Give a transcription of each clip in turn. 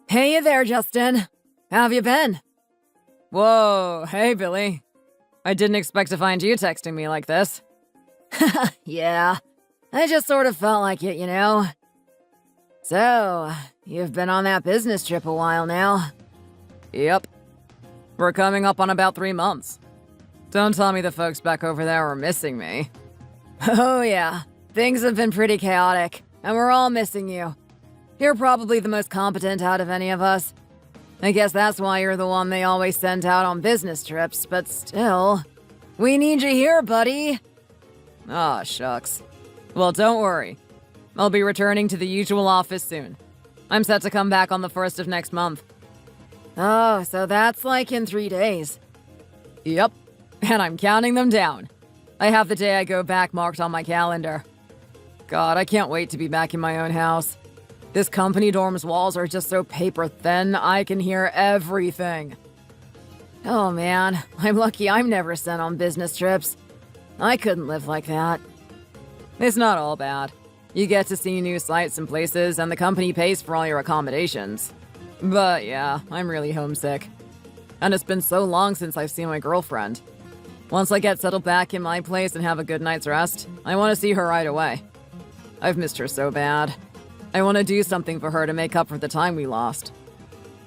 Hey there, Justin. How have you been? Whoa, hey, Billy. I didn't expect to find you texting me like this. Yeah, I just sort of felt like it, you know? So, you've been on that business trip a while now. Yep. We're coming up on about 3 months. Don't tell me the folks back over there are missing me. Oh yeah, things have been pretty chaotic, and we're all missing you. You're probably the most competent out of any of us. I guess that's why you're the one they always send out on business trips, but still. We need you here, buddy! Aw, shucks. Well, don't worry. I'll be returning to the usual office soon. I'm set to come back on the 1st of next month. Oh, so that's like in 3 days. Yep, and I'm counting them down. I have the day I go back marked on my calendar. God, I can't wait to be back in my own house. This company dorm's walls are just so paper thin, I can hear everything. Oh man, I'm lucky I'm never sent on business trips. I couldn't live like that. It's not all bad. You get to see new sights and places, and the company pays for all your accommodations. But yeah, I'm really homesick. And it's been so long since I've seen my girlfriend. Once I get settled back in my place and have a good night's rest, I want to see her right away. I've missed her so bad. I want to do something for her to make up for the time we lost.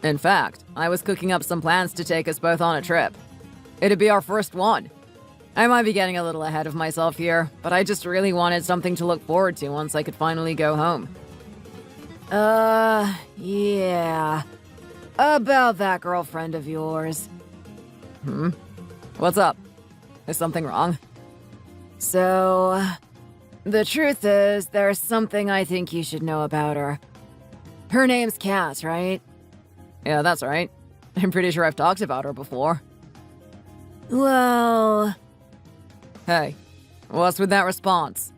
In fact, I was cooking up some plans to take us both on a trip. It'd be our first one. I might be getting a little ahead of myself here, but I just really wanted something to look forward to once I could finally go home. Yeah. About that girlfriend of yours. What's up? Is something wrong? So, the truth is, there's something I think you should know about her. Her name's Cass, right? Yeah, that's right. I'm pretty sure I've talked about her before. Well... Hey, what's with that response?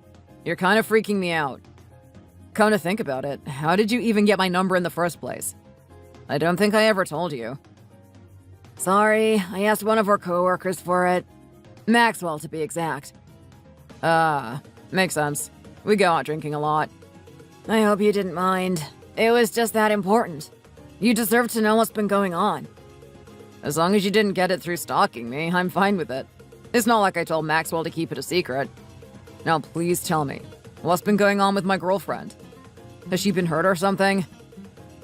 You're kind of freaking me out. Come to think about it, how did you even get my number in the first place? I don't think I ever told you. Sorry, I asked one of our coworkers for it. Maxwell, to be exact. Makes sense. We go out drinking a lot. I hope you didn't mind. It was just that important. You deserve to know what's been going on. As long as you didn't get it through stalking me, I'm fine with it. It's not like I told Maxwell to keep it a secret. Now please tell me, what's been going on with my girlfriend? Has she been hurt or something?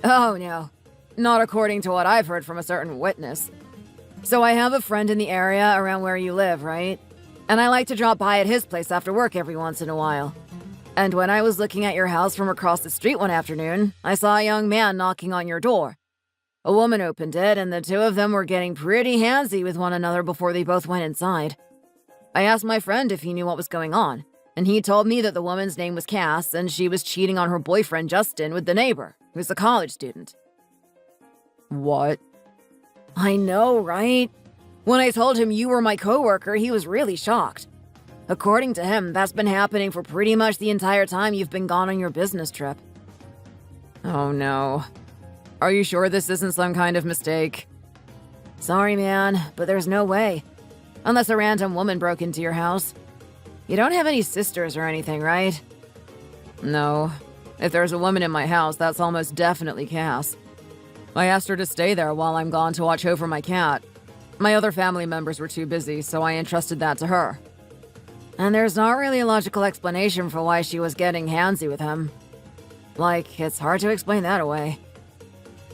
Oh no, not according to what I've heard from a certain witness. So I have a friend in the area around where you live, right? And I like to drop by at his place after work every once in a while. And when I was looking at your house from across the street one afternoon, I saw a young man knocking on your door. A woman opened it, and the two of them were getting pretty handsy with one another before they both went inside. I asked my friend if he knew what was going on, and he told me that the woman's name was Cass, and she was cheating on her boyfriend Justin with the neighbor, who's a college student. What? I know, right? When I told him you were my coworker, he was really shocked. According to him, that's been happening for pretty much the entire time you've been gone on your business trip. Oh no. Are you sure this isn't some kind of mistake? Sorry, man, but there's no way. Unless a random woman broke into your house. You don't have any sisters or anything, right? No. If there's a woman in my house, that's almost definitely Cass. I asked her to stay there while I'm gone to watch over my cat. My other family members were too busy, so I entrusted that to her. And there's not really a logical explanation for why she was getting handsy with him. Like, it's hard to explain that away.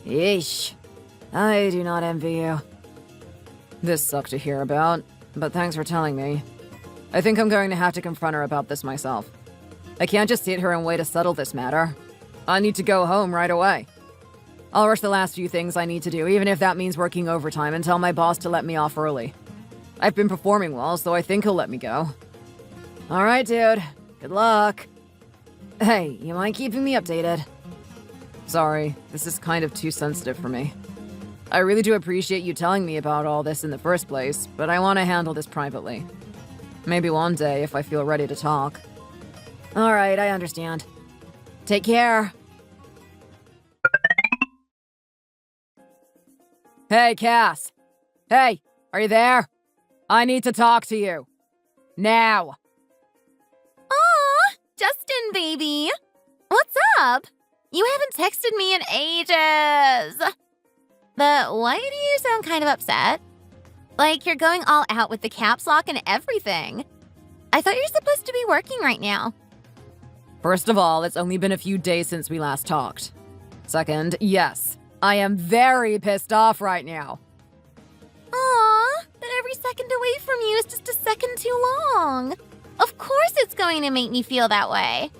Yeesh. I do not envy you. This sucked to hear about, but thanks for telling me. I think I'm going to have to confront her about this myself. I can't just sit here and wait to settle this matter. I need to go home right away. I'll rush the last few things I need to do, even if that means working overtime, and tell my boss to let me off early. I've been performing well, so I think he'll let me go. Alright, dude. Good luck. Hey, you mind keeping me updated? Sorry, this is kind of too sensitive for me. I really do appreciate you telling me about all this in the first place, but I want to handle this privately. Maybe one day if I feel ready to talk. Alright, I understand. Take care. Hey, Cass. Hey, are you there? I need to talk to you. Now. Aw, Justin, baby. What's up? You haven't texted me in ages. But why do you sound kind of upset? Like you're going all out with the caps lock and everything. I thought you're supposed to be working right now. First of all, it's only been a few days since we last talked. Second, yes, I am very pissed off right now. Aw, but every second away from you is just a second too long. Of course it's going to make me feel that way.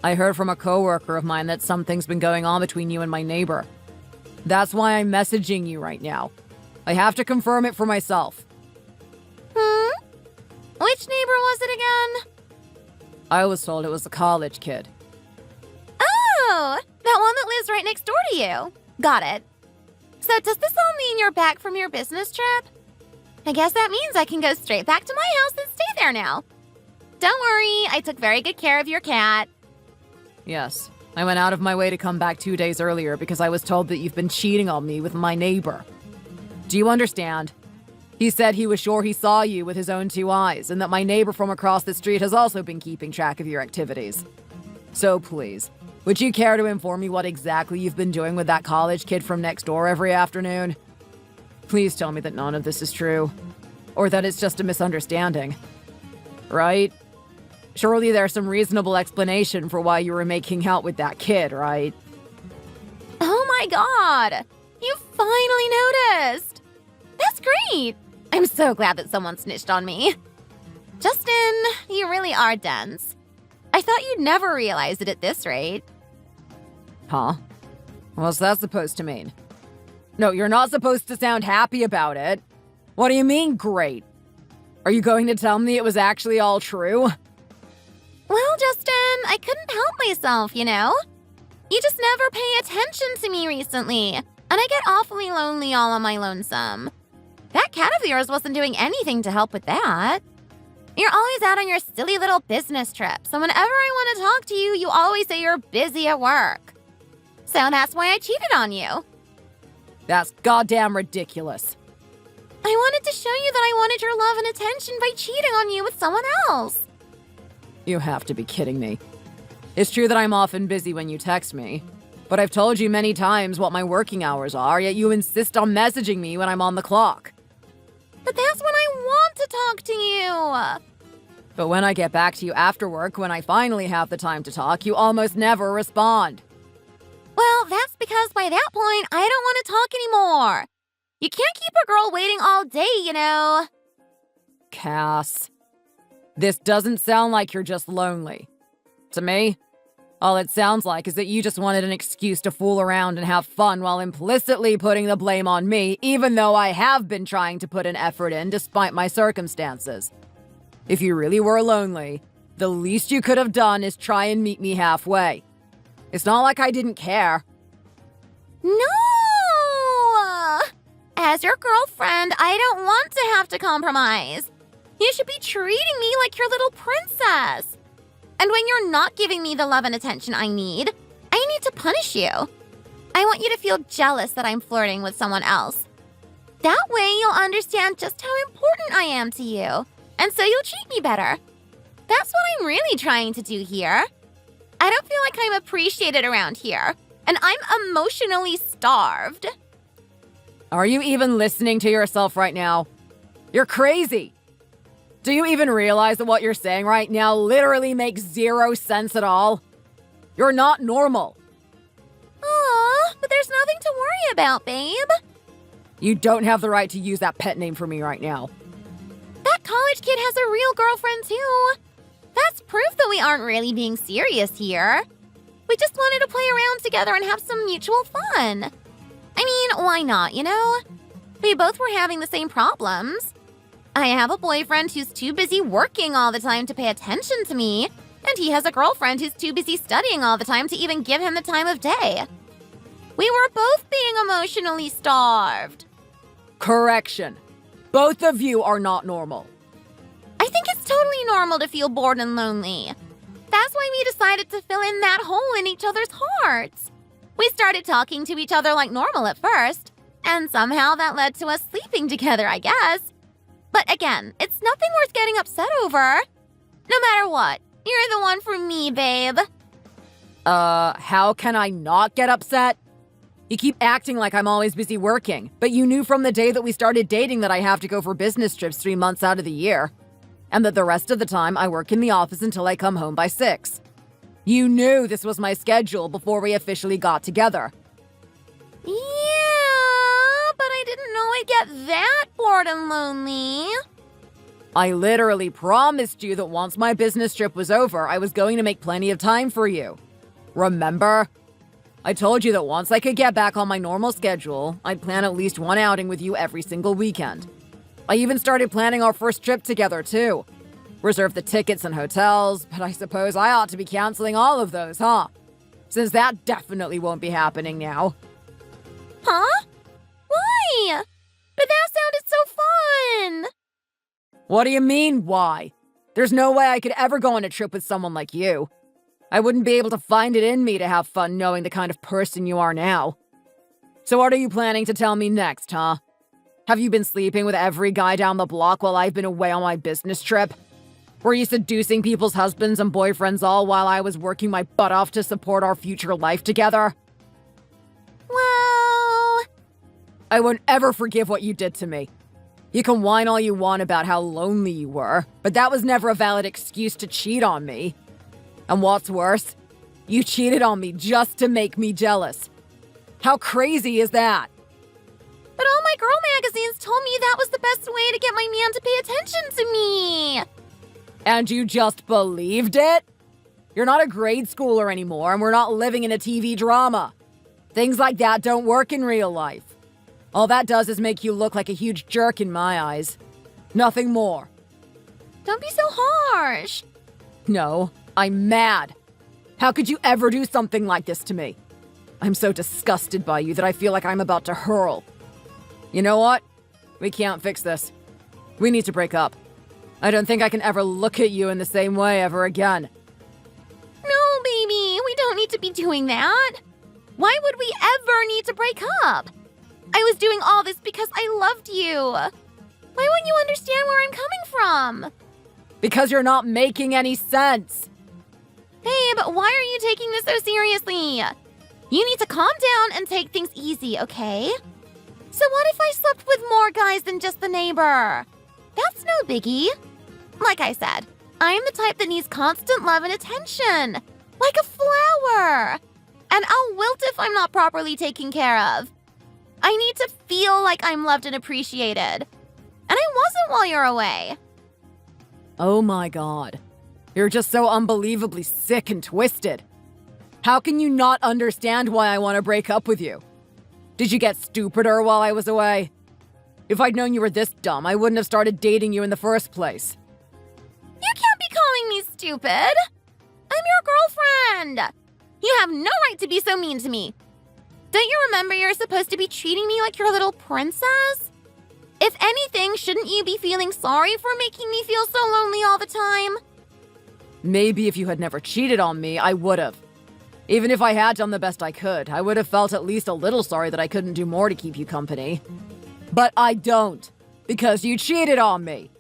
I heard from a coworker of mine that something's been going on between you and my neighbor. That's why I'm messaging you right now. I have to confirm it for myself. Which neighbor was it again? I was told it was a college kid. Oh, that one that lives right next door to you. Got it. So does this all mean you're back from your business trip? I guess that means I can go straight back to my house and stay there now. Don't worry, I took very good care of your cat. Yes, I went out of my way to come back 2 days earlier because I was told that you've been cheating on me with my neighbor. Do you understand? He said he was sure he saw you with his own 2 eyes, and that my neighbor from across the street has also been keeping track of your activities. So please, would you care to inform me what exactly you've been doing with that college kid from next door every afternoon? Please tell me that none of this is true, or that it's just a misunderstanding. Right? Surely there's some reasonable explanation for why you were making out with that kid, right? Oh my god! You finally noticed! That's great! I'm so glad that someone snitched on me. Justin, you really are dense. I thought you'd never realize it at this rate. Huh? What's that supposed to mean? No, you're not supposed to sound happy about it. What do you mean, great? Are you going to tell me it was actually all true? Well, Justin, I couldn't help myself, you know? You just never pay attention to me recently, and I get awfully lonely all on my lonesome. That cat of yours wasn't doing anything to help with that. You're always out on your silly little business trips, and whenever I want to talk to you, you always say you're busy at work. So that's why I cheated on you. That's goddamn ridiculous. I wanted to show you that I wanted your love and attention by cheating on you with someone else. You have to be kidding me. It's true that I'm often busy when you text me, but I've told you many times what my working hours are, yet you insist on messaging me when I'm on the clock. But that's when I want to talk to you. But when I get back to you after work, when I finally have the time to talk, you almost never respond. Well, that's because by that point, I don't want to talk anymore. You can't keep a girl waiting all day, you know. Cass, this doesn't sound like you're just lonely. To me, all it sounds like is that you just wanted an excuse to fool around and have fun while implicitly putting the blame on me, even though I have been trying to put an effort in despite my circumstances. If you really were lonely, the least you could have done is try and meet me halfway. It's not like I didn't care. No! As your girlfriend, I don't want to have to compromise. You should be treating me like your little princess. And when you're not giving me the love and attention I need to punish you. I want you to feel jealous that I'm flirting with someone else. That way you'll understand just how important I am to you, and so you'll treat me better. That's what I'm really trying to do here. I don't feel like I'm appreciated around here, and I'm emotionally starved. Are you even listening to yourself right now? You're crazy. Do you even realize that what you're saying right now literally makes zero sense at all? You're not normal. Aw, but there's nothing to worry about, babe. You don't have the right to use that pet name for me right now. That college kid has a real girlfriend, too. That's proof that we aren't really being serious here. We just wanted to play around together and have some mutual fun. I mean, why not, you know? We both were having the same problems. I have a boyfriend who's too busy working all the time to pay attention to me, and he has a girlfriend who's too busy studying all the time to even give him the time of day. We were both being emotionally starved. Correction. Both of you are not normal. I think it's totally normal to feel bored and lonely. That's why we decided to fill in that hole in each other's hearts. We started talking to each other like normal at first, and somehow that led to us sleeping together, I guess. But again, it's nothing worth getting upset over. No matter what, you're the one for me, babe. How can I not get upset? You keep acting like I'm always busy working, but you knew from the day that we started dating that I have to go for business trips 3 months out of the year, and that the rest of the time I work in the office until I come home by 6. You knew this was my schedule before we officially got together. Yeah, but I didn't know I'd get that bored and lonely. I literally promised you that once my business trip was over, I was going to make plenty of time for you. Remember? I told you that once I could get back on my normal schedule, I'd plan at least one outing with you every single weekend. I even started planning our first trip together, too. Reserved the tickets and hotels, but I suppose I ought to be canceling all of those, huh? Since that definitely won't be happening now. Huh? Why? But that sounded so fun! What do you mean, why? There's no way I could ever go on a trip with someone like you. I wouldn't be able to find it in me to have fun knowing the kind of person you are now. So what are you planning to tell me next, huh? Have you been sleeping with every guy down the block while I've been away on my business trip? Were you seducing people's husbands and boyfriends all while I was working my butt off to support our future life together? Well... I won't ever forgive what you did to me. You can whine all you want about how lonely you were, but that was never a valid excuse to cheat on me. And what's worse, you cheated on me just to make me jealous. How crazy is that? But all my girl magazines told me that was the best way to get my man to pay attention to me. And you just believed it? You're not a grade schooler anymore, and we're not living in a TV drama. Things like that don't work in real life. All that does is make you look like a huge jerk in my eyes. Nothing more. Don't be so harsh. No, I'm mad. How could you ever do something like this to me? I'm so disgusted by you that I feel like I'm about to hurl. You know what? We can't fix this. We need to break up. I don't think I can ever look at you in the same way ever again. No, baby, we don't need to be doing that. Why would we ever need to break up? I was doing all this because I loved you. Why wouldn't you understand where I'm coming from? Because you're not making any sense. Babe, why are you taking this so seriously? You need to calm down and take things easy, okay? So what if I slept with more guys than just the neighbor? That's no biggie. Like I said, I'm the type that needs constant love and attention. Like a flower. And I'll wilt if I'm not properly taken care of. I need to feel like I'm loved and appreciated. And I wasn't while you're away. Oh my god. You're just so unbelievably sick and twisted. How can you not understand why I want to break up with you? Did you get stupider while I was away? If I'd known you were this dumb, I wouldn't have started dating you in the first place. You can't be calling me stupid. I'm your girlfriend. You have no right to be so mean to me. Don't you remember you're supposed to be treating me like your little princess? If anything, shouldn't you be feeling sorry for making me feel so lonely all the time? Maybe if you had never cheated on me, I would have. Even if I had done the best I could, I would have felt at least a little sorry that I couldn't do more to keep you company. But I don't, because you cheated on me.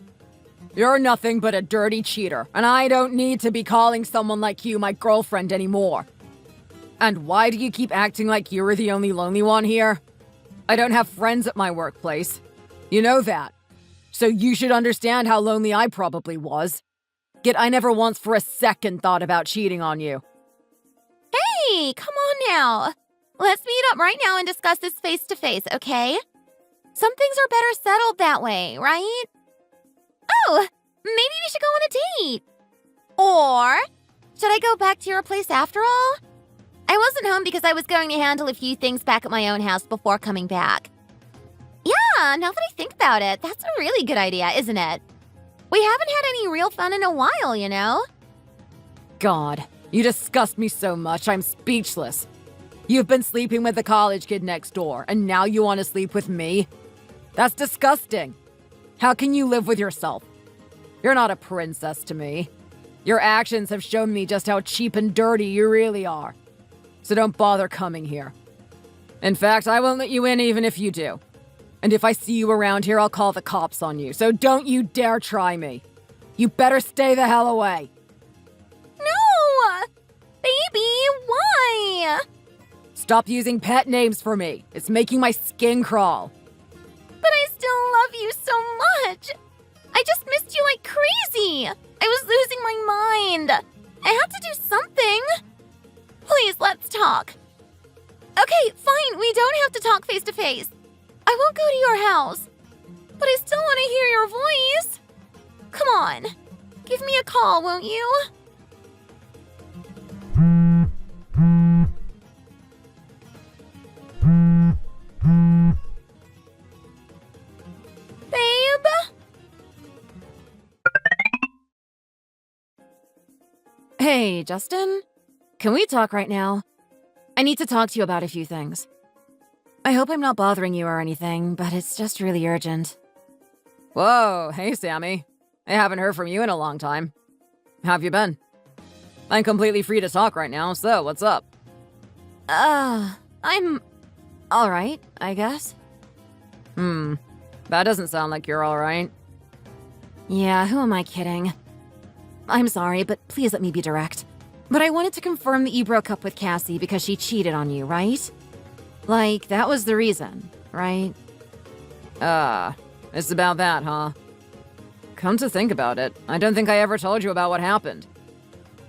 You're nothing but a dirty cheater, and I don't need to be calling someone like you my girlfriend anymore. And why do you keep acting like you're the only lonely one here? I don't have friends at my workplace. You know that. So you should understand how lonely I probably was. Yet I never once for a second thought about cheating on you. Hey, come on now. Let's meet up right now and discuss this face to face, okay? Some things are better settled that way, right? Oh, maybe we should go on a date. Or should I go back to your place after all? I wasn't home because I was going to handle a few things back at my own house before coming back. Yeah, now that I think about it, that's a really good idea, isn't it? We haven't had any real fun in a while, you know? God, you disgust me so much, I'm speechless. You've been sleeping with the college kid next door, and now you want to sleep with me? That's disgusting. How can you live with yourself? You're not a princess to me. Your actions have shown me just how cheap and dirty you really are. So don't bother coming here. In fact, I won't let you in even if you do. And if I see you around here, I'll call the cops on you. So don't you dare try me. You better stay the hell away. No! Baby, why? me! Stop using pet names for me. It's making my skin crawl. But I still love you so much! I just missed you like crazy! I was losing my mind! I had to do something! Please, let's talk. Okay, fine, we don't have to talk face to face. I won't go to your house. But I still want to hear your voice. Come on, give me a call, won't you? Babe? Hey, Justin? Can we talk right now? I need to talk to you about a few things. I hope I'm not bothering you or anything, but it's just really urgent. Whoa, hey Sammy. I haven't heard from you in a long time. How have you been? I'm completely free to talk right now, so what's up? I'm alright, I guess. That doesn't sound like you're alright. Yeah, who am I kidding? I'm sorry, but please let me be direct. But I wanted to confirm that you broke up with Cassie because she cheated on you, right? Like, that was the reason, right? It's about that, huh? Come to think about it, I don't think I ever told you about what happened.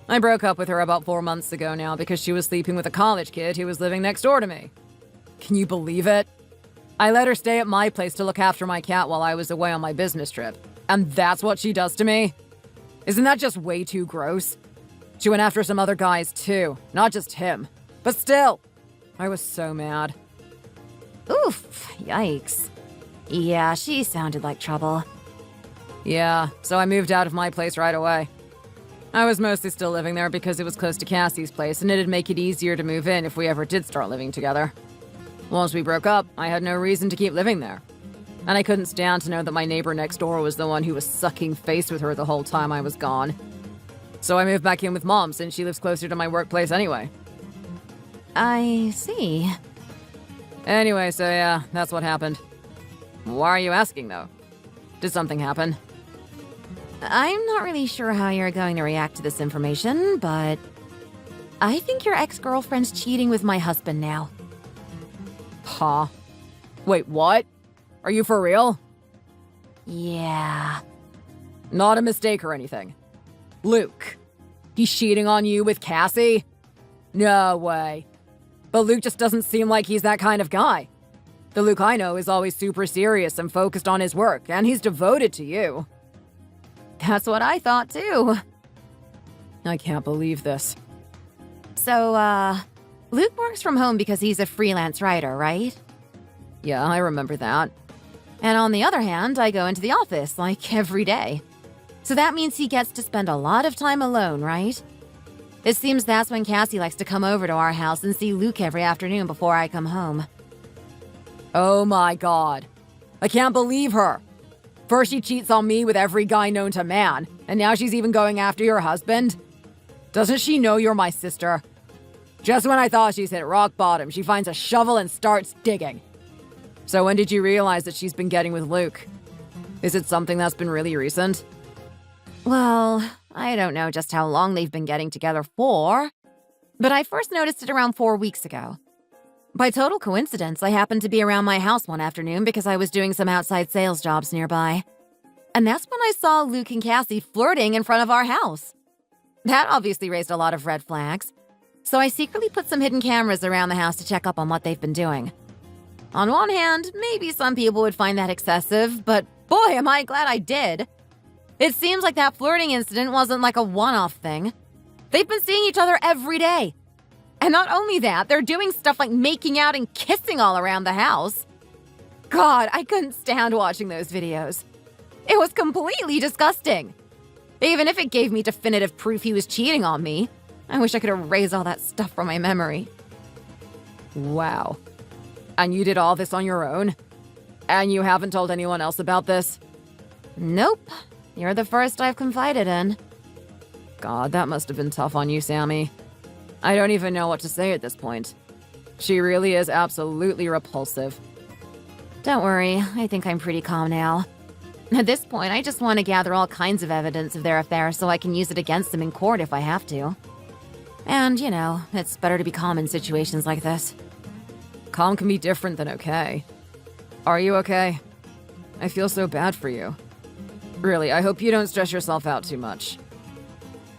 I broke up with her about 4 months ago now because she was sleeping with a college kid who was living next door to me. Can you believe it? I let her stay at my place to look after my cat while I was away on my business trip. And that's what she does to me? Isn't that just way too gross? She went after some other guys too, not just him. But still, I was so mad. Oof, yikes. Yeah, she sounded like trouble. Yeah, so I moved out of my place right away. I was mostly still living there because it was close to Cassie's place, and it'd make it easier to move in if we ever did start living together. Once we broke up, I had no reason to keep living there. And I couldn't stand to know that my neighbor next door was the one who was sucking face with her the whole time I was gone. So I moved back in with Mom since she lives closer to my workplace anyway. I see. Anyway, so yeah, that's what happened. Why are you asking, though? Did something happen? I'm not really sure how you're going to react to this information, but I think your ex-girlfriend's cheating with my husband now. Huh? Wait, what? Are you for real? Yeah. Not a mistake or anything. Luke, he's cheating on you with Cassie? No way. But Luke just doesn't seem like he's that kind of guy. The Luke I know is always super serious and focused on his work, and he's devoted to you. That's what I thought, too. I can't believe this. So, Luke works from home because he's a freelance writer, right? Yeah, I remember that. And on the other hand, I go into the office, like, every day. So that means he gets to spend a lot of time alone, right? It seems that's when Cassie likes to come over to our house and see Luke every afternoon before I come home. Oh my god. I can't believe her. First she cheats on me with every guy known to man, and now she's even going after your husband? Doesn't she know you're my sister? Just when I thought she's hit rock bottom, she finds a shovel and starts digging. So when did you realize that she's been getting with Luke? Is it something that's been really recent? Well, I don't know just how long they've been getting together for, but I first noticed it around 4 weeks ago. By total coincidence, I happened to be around my house one afternoon because I was doing some outside sales jobs nearby. And that's when I saw Luke and Cassie flirting in front of our house. That obviously raised a lot of red flags, so I secretly put some hidden cameras around the house to check up on what they've been doing. On one hand, maybe some people would find that excessive, but boy, am I glad I did. It seems like that flirting incident wasn't like a one-off thing. They've been seeing each other every day. And not only that, they're doing stuff like making out and kissing all around the house. God, I couldn't stand watching those videos. It was completely disgusting. Even if it gave me definitive proof he was cheating on me, I wish I could erase all that stuff from my memory. Wow. And you did all this on your own? And you haven't told anyone else about this? Nope. You're the first I've confided in. God, that must have been tough on you, Sammy. I don't even know what to say at this point. She really is absolutely repulsive. Don't worry, I think I'm pretty calm now. At this point, I just want to gather all kinds of evidence of their affair so I can use it against them in court if I have to. And, it's better to be calm in situations like this. Calm can be different than okay. Are you okay? I feel so bad for you. Really, I hope you don't stress yourself out too much.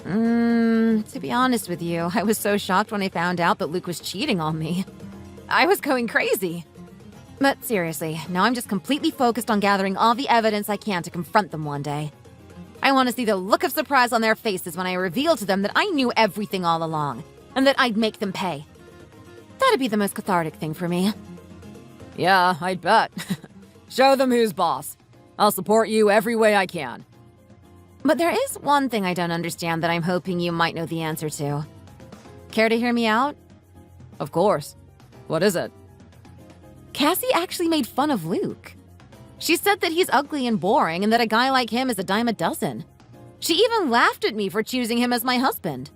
To be honest with you, I was so shocked when I found out that Luke was cheating on me. I was going crazy. But seriously, now I'm just completely focused on gathering all the evidence I can to confront them one day. I want to see the look of surprise on their faces when I reveal to them that I knew everything all along, and that I'd make them pay. That'd be the most cathartic thing for me. Yeah, I'd bet. Show them who's boss. I'll support you every way I can. But there is one thing I don't understand that I'm hoping you might know the answer to. Care to hear me out? Of course. What is it? Cassie actually made fun of Luke. She said that he's ugly and boring and that a guy like him is a dime a dozen. She even laughed at me for choosing him as my husband.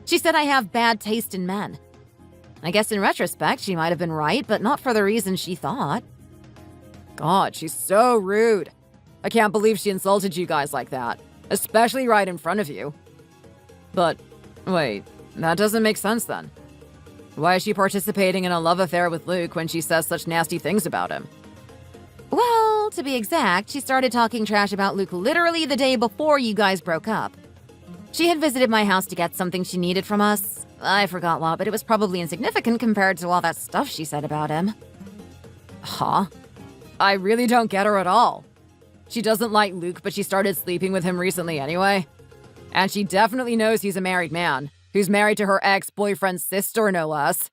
She said I have bad taste in men. I guess in retrospect, she might have been right, but not for the reason she thought. God, she's so rude. I can't believe she insulted you guys like that, especially right in front of you. But, wait, that doesn't make sense then. Why is she participating in a love affair with Luke when she says such nasty things about him? Well, to be exact, she started talking trash about Luke literally the day before you guys broke up. She had visited my house to get something she needed from us. I forgot what, but it was probably insignificant compared to all that stuff she said about him. Huh? I really don't get her at all. She doesn't like Luke, but she started sleeping with him recently anyway. And she definitely knows he's a married man, who's married to her ex-boyfriend's sister, no less.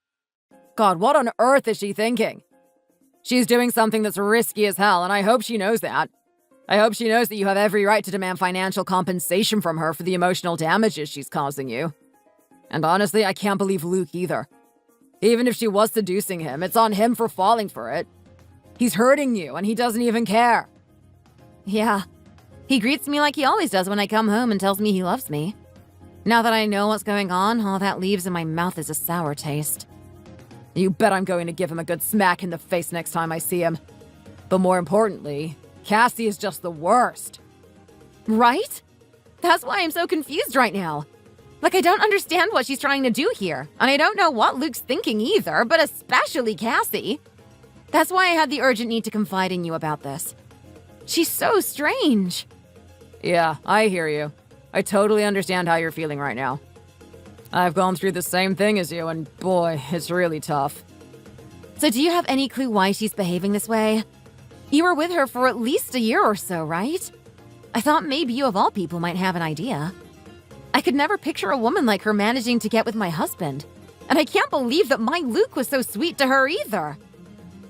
God, what on earth is she thinking? She's doing something that's risky as hell, and I hope she knows that. I hope she knows that you have every right to demand financial compensation from her for the emotional damages she's causing you. And honestly, I can't believe Luke either. Even if she was seducing him, it's on him for falling for it. He's hurting you, and he doesn't even care. Yeah. He greets me like he always does when I come home and tells me he loves me. Now that I know what's going on, all that leaves in my mouth is a sour taste. You bet I'm going to give him a good smack in the face next time I see him. But more importantly, Cassie is just the worst. Right? That's why I'm so confused right now. Like, I don't understand what she's trying to do here, and I don't know what Luke's thinking either, but especially Cassie. That's why I had the urgent need to confide in you about this. She's so strange. Yeah, I hear you. I totally understand how you're feeling right now. I've gone through the same thing as you, and boy, it's really tough. So do you have any clue why she's behaving this way? You were with her for at least a year or so, right? I thought maybe you of all people might have an idea. I could never picture a woman like her managing to get with my husband. And I can't believe that my Luke was so sweet to her either.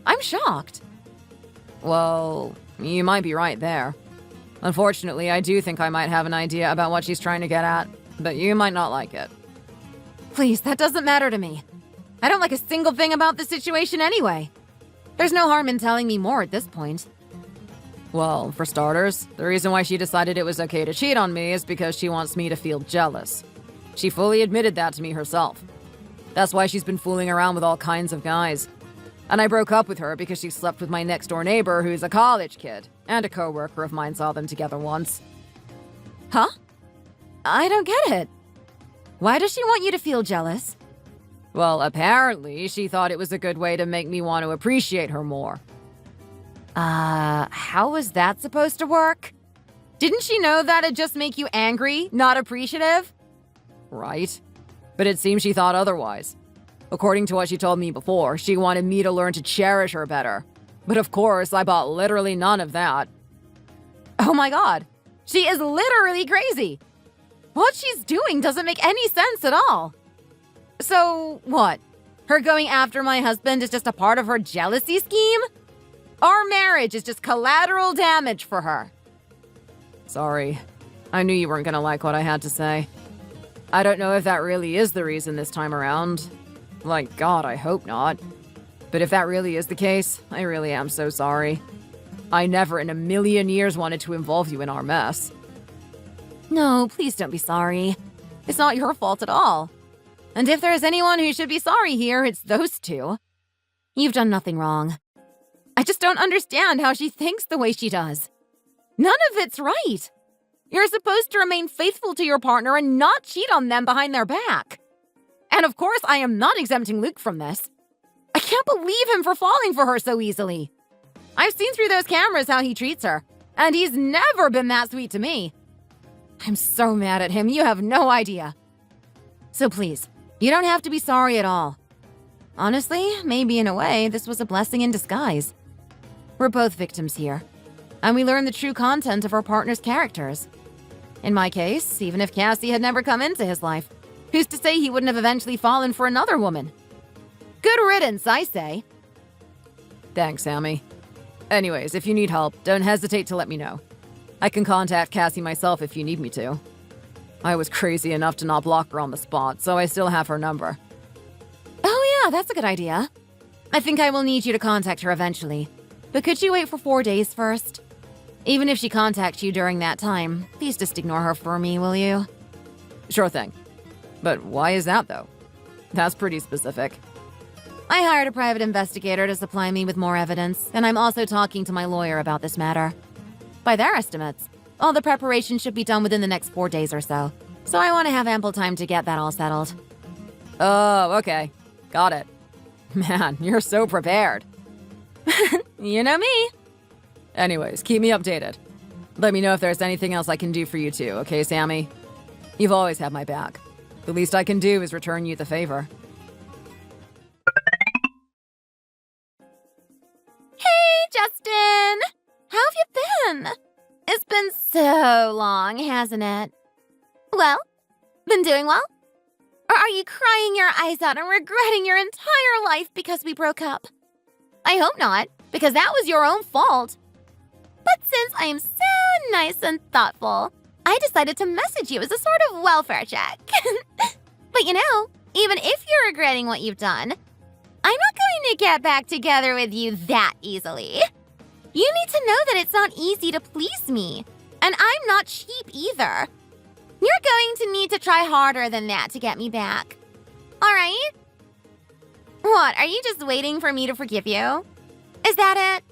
I'm shocked. Well, you might be right there. Unfortunately, I do think I might have an idea about what she's trying to get at, but you might not like it. Please, that doesn't matter to me. I don't like a single thing about the situation anyway. There's no harm in telling me more at this point. Well, for starters, the reason why she decided it was okay to cheat on me is because she wants me to feel jealous. She fully admitted that to me herself. That's why she's been fooling around with all kinds of guys. And I broke up with her because she slept with my next-door neighbor who's a college kid, and a coworker of mine saw them together once. Huh? I don't get it. Why does she want you to feel jealous? Well, apparently, she thought it was a good way to make me want to appreciate her more. How was that supposed to work? Didn't she know that'd just make you angry, not appreciative? Right. But it seems she thought otherwise. According to what she told me before, she wanted me to learn to cherish her better. But of course, I bought literally none of that. Oh my god. She is literally crazy. What she's doing doesn't make any sense at all. So, what? Her going after my husband is just a part of her jealousy scheme? Our marriage is just collateral damage for her. Sorry. I knew you weren't gonna like what I had to say. I don't know if that really is the reason this time around. Like, God, I hope not. But if that really is the case, I really am so sorry. I never in a million years wanted to involve you in our mess. No, please don't be sorry. It's not your fault at all. And if there's anyone who should be sorry here, it's those two. You've done nothing wrong. I just don't understand how she thinks the way she does. None of it's right. You're supposed to remain faithful to your partner and not cheat on them behind their back. And of course, I am not exempting Luke from this. I can't believe him for falling for her so easily. I've seen through those cameras how he treats her, and he's never been that sweet to me. I'm so mad at him, you have no idea. So please, you don't have to be sorry at all. Honestly, maybe in a way, this was a blessing in disguise. We're both victims here, and we learn the true content of our partner's characters. In my case, even if Cassie had never come into his life, who's to say he wouldn't have eventually fallen for another woman? Good riddance, I say. Thanks, Sammy. Anyways, if you need help, don't hesitate to let me know. I can contact Cassie myself if you need me to. I was crazy enough to not block her on the spot, so I still have her number. Oh yeah, that's a good idea. I think I will need you to contact her eventually. But could you wait for 4 days first? Even if she contacts you during that time, please just ignore her for me, will you? Sure thing. But why is that, though? That's pretty specific. I hired a private investigator to supply me with more evidence, and I'm also talking to my lawyer about this matter. By their estimates, all the preparation should be done within the next 4 days or so, so I want to have ample time to get that all settled. Oh, okay. Got it. Man, you're so prepared. You know me. Anyways, keep me updated. Let me know if there's anything else I can do for you too, okay, Sammy? You've always had my back. The least I can do is return you the favor. Hey, Justin! How have you been? It's been so long, hasn't it? Well, been doing well? Or are you crying your eyes out and regretting your entire life because we broke up? I hope not, because that was your own fault. But since I am so nice and thoughtful, I decided to message you as a sort of welfare check. But you know, even if you're regretting what you've done, I'm not going to get back together with you that easily. You need to know that it's not easy to please me, and I'm not cheap either. You're going to need to try harder than that to get me back. All right? What, are you just waiting for me to forgive you? Is that it?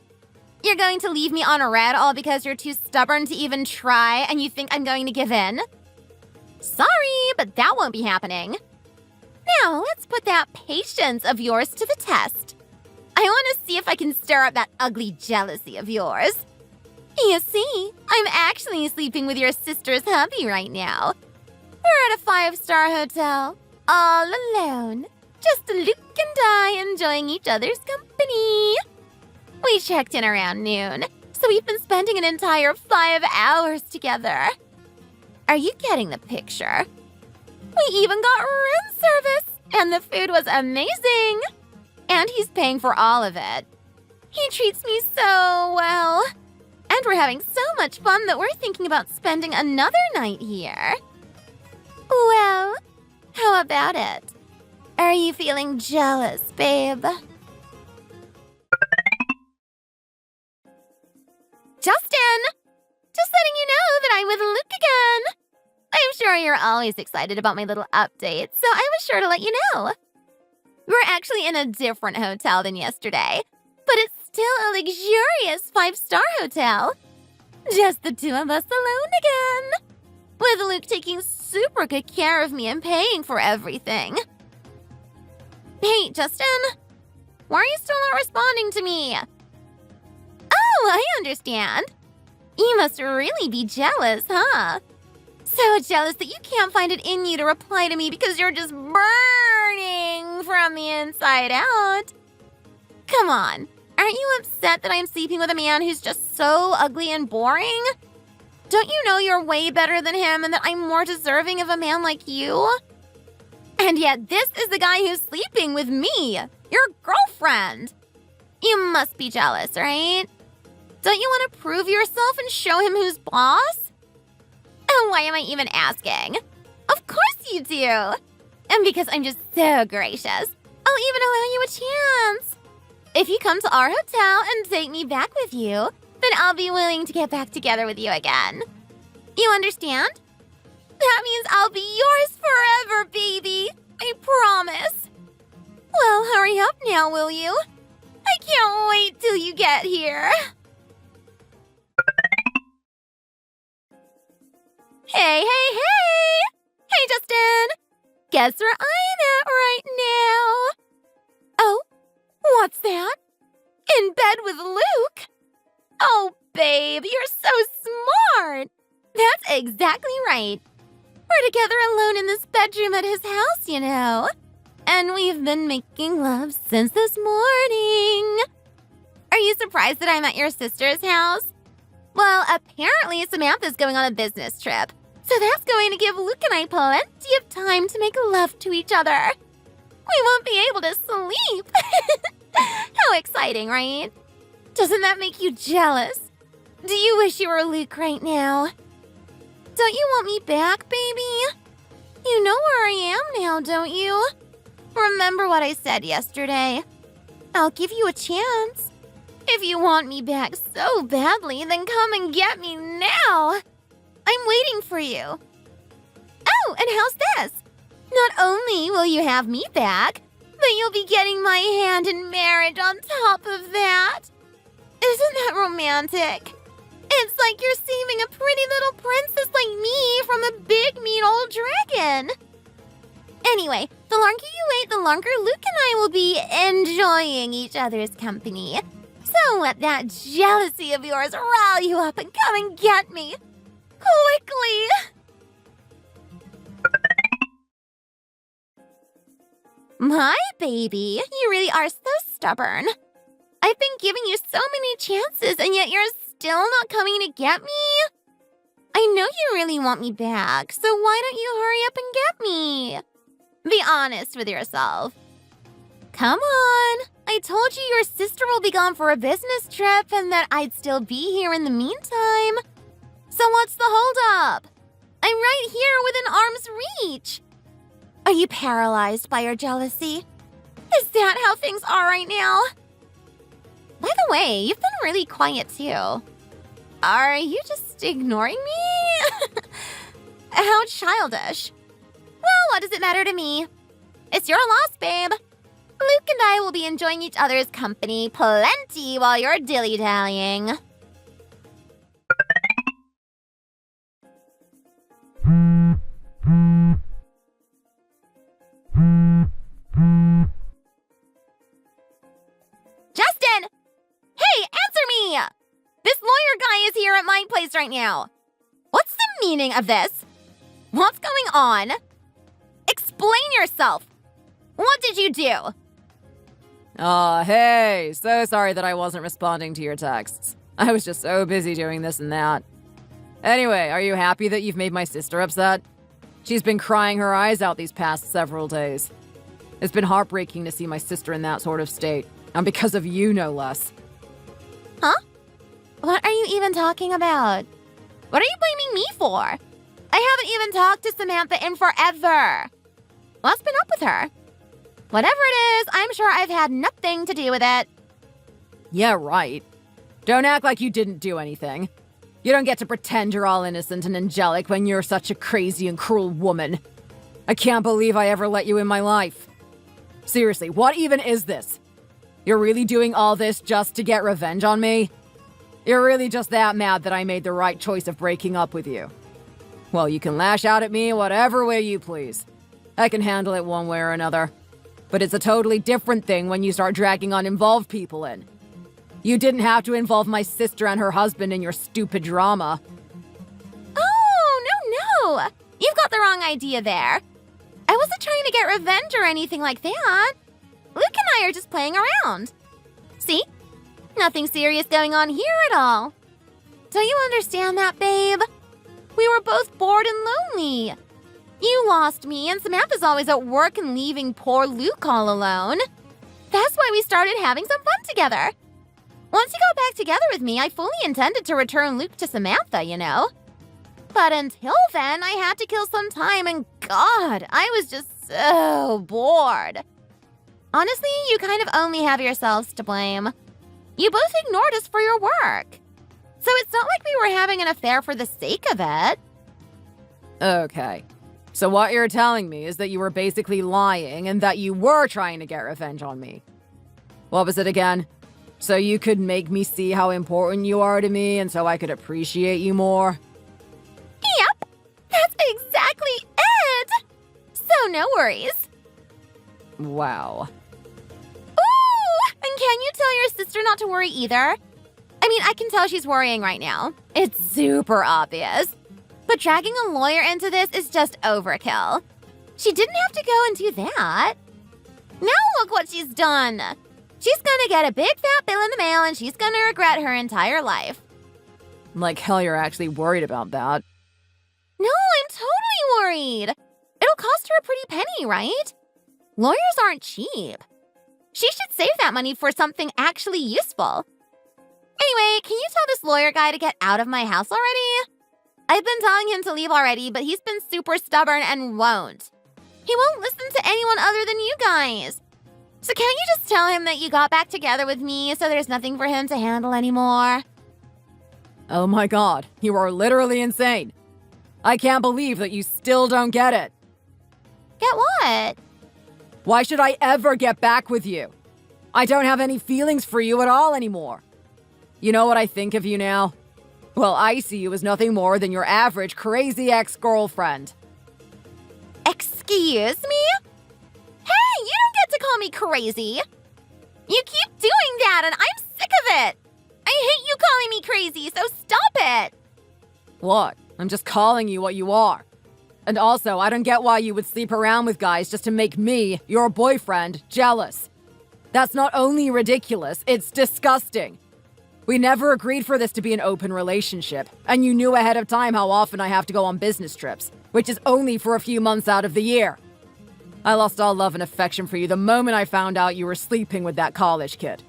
You're going to leave me on a red all because you're too stubborn to even try and you think I'm going to give in? Sorry, but that won't be happening. Now, let's put that patience of yours to the test. I want to see if I can stir up that ugly jealousy of yours. You see, I'm actually sleeping with your sister's hubby right now. We're at a 5-star hotel, all alone. Just Luke and I enjoying each other's company. We checked in around noon, so we've been spending an entire 5 hours together. Are you getting the picture? We even got room service, and the food was amazing. And he's paying for all of it. He treats me so well. And we're having so much fun that we're thinking about spending another night here. Well, how about it? Are you feeling jealous, babe? Justin! Just letting you know that I'm with Luke again. I'm sure you're always excited about my little updates, so I was sure to let you know. We're actually in a different hotel than yesterday, but it's still a luxurious 5-star hotel. Just the two of us alone again. With Luke taking super good care of me and paying for everything. Hey, Justin. Why are you still not responding to me? Oh, I understand. You must really be jealous, huh? So jealous that you can't find it in you to reply to me because you're just burning from the inside out. Come on, aren't you upset that I'm sleeping with a man who's just so ugly and boring? Don't you know you're way better than him and that I'm more deserving of a man like you? And yet this is the guy who's sleeping with me, your girlfriend. You must be jealous, right? Don't you want to prove yourself and show him who's boss? And why am I even asking? Of course you do. And because I'm just so gracious, I'll even allow you a chance. If you come to our hotel and take me back with you, then I'll be willing to get back together with you again. You understand? That means I'll be yours forever, baby. I promise. Well, hurry up now, will you? I can't wait till you get here. Hey, hey, hey! Hey, Justin! Guess where I'm at right now? Oh, what's that? In bed with Luke? Oh, babe, you're so smart. That's exactly right. We're together alone in this bedroom at his house, you know. And we've been making love since this morning. Are you surprised that I'm at your sister's house? Well, apparently Samantha's going on a business trip. So that's going to give Luke and I plenty of time to make love to each other. We won't be able to sleep. How exciting, right? Doesn't that make you jealous? Do you wish you were Luke right now? Don't you want me back, baby? You know where I am now, don't you? Remember what I said yesterday? I'll give you a chance. If you want me back so badly, then come and get me now. I'm waiting for you. Oh, and how's this? Not only will you have me back, but you'll be getting my hand in marriage on top of that. Isn't that romantic? It's like you're saving a pretty little princess like me from a big, mean old dragon. Anyway, the longer you wait, the longer Luke and I will be enjoying each other's company. So let that jealousy of yours rile you up and come and get me. Quickly! My baby, you really are so stubborn. I've been giving you so many chances, and yet you're still not coming to get me? I know you really want me back, so why don't you hurry up and get me? Be honest with yourself. Come on. I told you your sister will be gone for a business trip and that I'd still be here in the meantime. So what's the holdup? I'm right here within arm's reach. Are you paralyzed by your jealousy? Is that how things are right now? By the way, you've been really quiet too. Are you just ignoring me? How childish. Well, what does it matter to me? It's your loss, babe. Luke and I will be enjoying each other's company plenty while you're dilly-dallying. Justin! Hey, answer me! This lawyer guy is here at my place right now. What's the meaning of this? What's going on? Explain yourself. What did you do? Hey, so sorry that I wasn't responding to your texts. I was just so busy doing this and that. Anyway, are you happy that you've made my sister upset? She's been crying her eyes out these past several days. It's been heartbreaking to see my sister in that sort of state, and because of you, no less. Huh? What are you even talking about? What are you blaming me for? I haven't even talked to Samantha in forever. What's been up with her? Whatever it is, I'm sure I've had nothing to do with it. Yeah, right. Don't act like you didn't do anything. You don't get to pretend you're all innocent and angelic when you're such a crazy and cruel woman. I can't believe I ever let you in my life. Seriously, what even is this? You're really doing all this just to get revenge on me? You're really just that mad that I made the right choice of breaking up with you? Well, you can lash out at me whatever way you please. I can handle it one way or another. But it's a totally different thing when you start dragging uninvolved people in. You didn't have to involve my sister and her husband in your stupid drama. Oh, no. You've got the wrong idea there. I wasn't trying to get revenge or anything like that. Luke and I are just playing around. See? Nothing serious going on here at all. Don't you understand that, babe? We were both bored and lonely. You lost me, and Samantha's always at work and leaving poor Luke all alone. That's why we started having some fun together. Once you got back together with me, I fully intended to return Luke to Samantha, you know? But until then, I had to kill some time, and God, I was just so bored. Honestly, you kind of only have yourselves to blame. You both ignored us for your work. So it's not like we were having an affair for the sake of it. Okay. So what you're telling me is that you were basically lying and that you were trying to get revenge on me. What was it again? So you could make me see how important you are to me and so I could appreciate you more? Yep, that's exactly it! So no worries. Wow. Ooh! And can you tell your sister not to worry either? I mean, I can tell she's worrying right now. It's super obvious. But dragging a lawyer into this is just overkill. She didn't have to go and do that. Now look what she's done. She's gonna get a big fat bill in the mail and she's gonna regret her entire life. Like hell you're actually worried about that. No, I'm totally worried. It'll cost her a pretty penny, right? Lawyers aren't cheap. She should save that money for something actually useful. Anyway, can you tell this lawyer guy to get out of my house already? I've been telling him to leave already, but he's been super stubborn and won't. He won't listen to anyone other than you guys. So can't you just tell him that you got back together with me so there's nothing for him to handle anymore? Oh my god, you are literally insane. I can't believe that you still don't get it. Get what? Why should I ever get back with you? I don't have any feelings for you at all anymore. You know what I think of you now? Well, I see you as nothing more than your average crazy ex-girlfriend. Excuse me? Hey, you don't get to call me crazy. You keep doing that and I'm sick of it. I hate you calling me crazy, so stop it. What? I'm just calling you what you are. And also, I don't get why you would sleep around with guys just to make me, your boyfriend, jealous. That's not only ridiculous, it's disgusting. We never agreed for this to be an open relationship, and you knew ahead of time how often I have to go on business trips, which is only for a few months out of the year. I lost all love and affection for you the moment I found out you were sleeping with that college kid.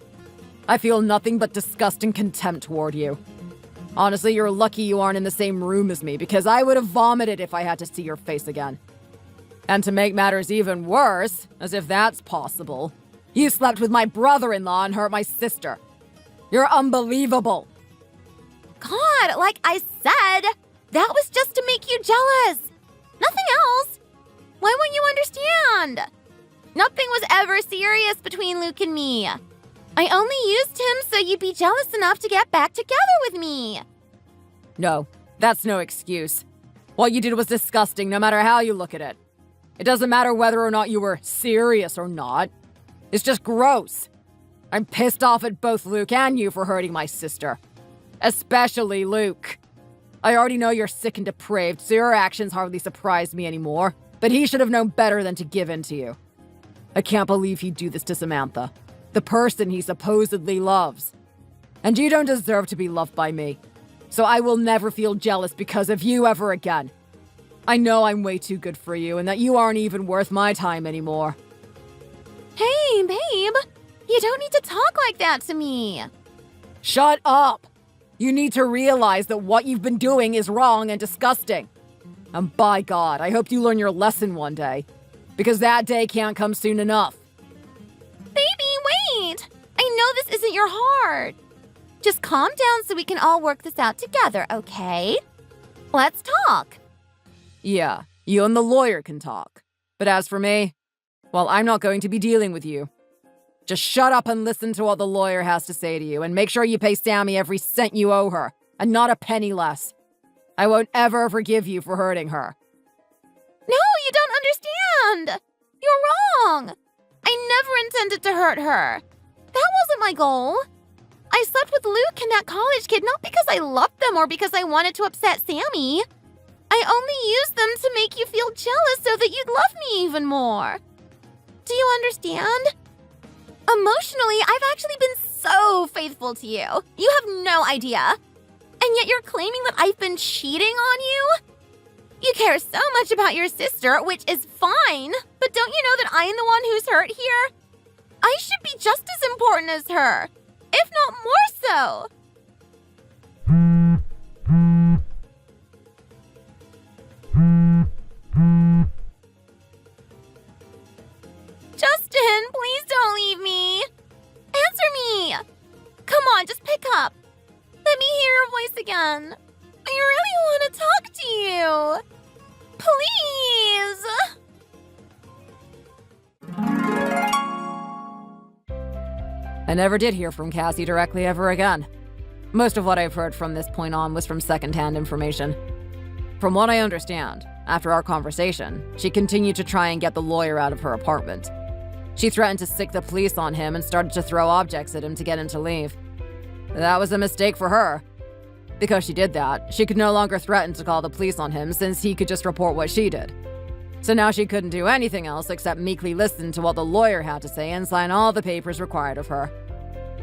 I feel nothing but disgust and contempt toward you. Honestly, you're lucky you aren't in the same room as me, because I would have vomited if I had to see your face again. And to make matters even worse, as if that's possible, you slept with my brother-in-law and hurt my sister. You're unbelievable. God, like I said, that was just to make you jealous. Nothing else. Why won't you understand? Nothing was ever serious between Luke and me. I only used him so you'd be jealous enough to get back together with me. No, that's no excuse. What you did was disgusting no matter how you look at it. It doesn't matter whether or not you were serious or not. It's just gross. I'm pissed off at both Luke and you for hurting my sister. Especially Luke. I already know you're sick and depraved, so your actions hardly surprise me anymore. But he should have known better than to give in to you. I can't believe he'd do this to Samantha, the person he supposedly loves. And you don't deserve to be loved by me. So I will never feel jealous because of you ever again. I know I'm way too good for you and that you aren't even worth my time anymore. Hey, babe. You don't need to talk like that to me. Shut up! You need to realize that what you've been doing is wrong and disgusting. And by God, I hope you learn your lesson one day. Because that day can't come soon enough. Baby, wait! I know this isn't your heart. Just calm down so we can all work this out together, okay? Let's talk. Yeah, you and the lawyer can talk. But as for me, well, I'm not going to be dealing with you. Just shut up and listen to what the lawyer has to say to you, and make sure you pay Sammy every cent you owe her, and not a penny less. I won't ever forgive you for hurting her. No, you don't understand! You're wrong! I never intended to hurt her. That wasn't my goal. I slept with Luke and that college kid not because I loved them or because I wanted to upset Sammy. I only used them to make you feel jealous so that you'd love me even more. Do you understand? Emotionally, I've actually been so faithful to you. You have no idea. And yet you're claiming that I've been cheating on you? You care so much about your sister, which is fine. But don't you know that I'm the one who's hurt here? I should be just as important as her, if not more so. Justin, please don't leave me. Answer me. Come on, just pick up. Let me hear your voice again. I really want to talk to you. Please. I never did hear from Cassie directly ever again. Most of what I've heard from this point on was from secondhand information. From what I understand, After our conversation, she continued to try and get the lawyer out of her apartment. She threatened to sick the police on him and started to throw objects at him to get him to leave. That was a mistake for her. Because she did that, she could no longer threaten to call the police on him since he could just report what she did. So now she couldn't do anything else except meekly listen to what the lawyer had to say and sign all the papers required of her.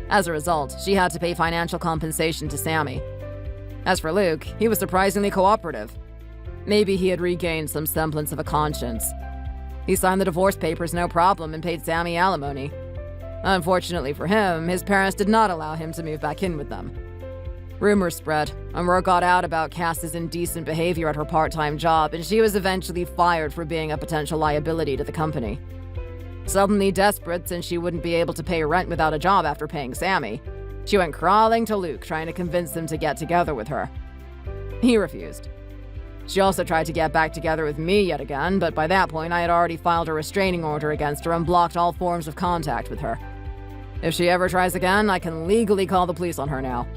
As a result, she had to pay financial compensation to Sammy. As for Luke, he was surprisingly cooperative. Maybe he had regained some semblance of a conscience. He signed the divorce papers no problem and paid Sammy alimony. Unfortunately for him, his parents did not allow him to move back in with them. Rumors spread, and word got out about Cass's indecent behavior at her part-time job, and she was eventually fired for being a potential liability to the company. Suddenly desperate since she wouldn't be able to pay rent without a job after paying Sammy, she went crawling to Luke trying to convince him to get together with her. He refused. She also tried to get back together with me yet again, but by that point I had already filed a restraining order against her and blocked all forms of contact with her. If she ever tries again, I can legally call the police on her now.